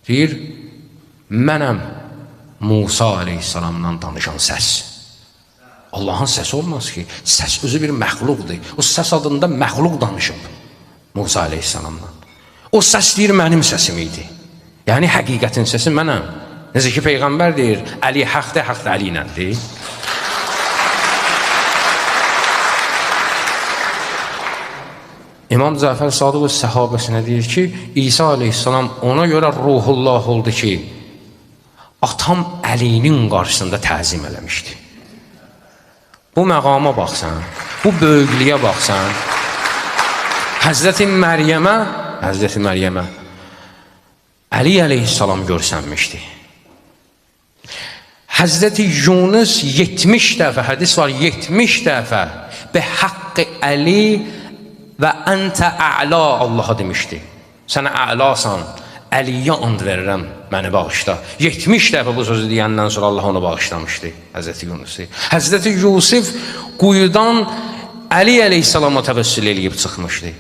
Deyir, mənəm Musa aleyhissalamdan danışan səs. Allahın səsi olmaz ki, səs özü bir məxluqdur. O səs adında məxluq danışıb Musa aleyhissalamdan. O səs deyir, mənim səsim idi. Yəni, həqiqətin səsi mənəm. Necə ki, Peyğəmbər deyir, Əli haqdır, haqdır Əli iləndir. İmam Cəfər Sadıq səhabəsinə deyir ki, İsa aleyhissalam ona görə ruhullah oldu ki, atam Əlinin qarşısında təzim eləmişdi. Bu məqama baxsan, bu böyüklüyə baxsan, Həzrəti Məryəmə Əli əleyhissalam görsənmişdi. Həzrəti Yunus 70 dəfə, hədis var, 70 dəfə be haqqı Əli və əntə ə'la Allaha demişdi. Sənə ə'lasan, Əliyə and verirəm, məni bağışla. 70 dəfə bu sözü deyəndən sonra Allah onu bağışlamışdı, Həzrəti Yunusu. Həzrəti Yusuf quyudan Əli əleyhissalama təvəssül eləyib çıxmışdı.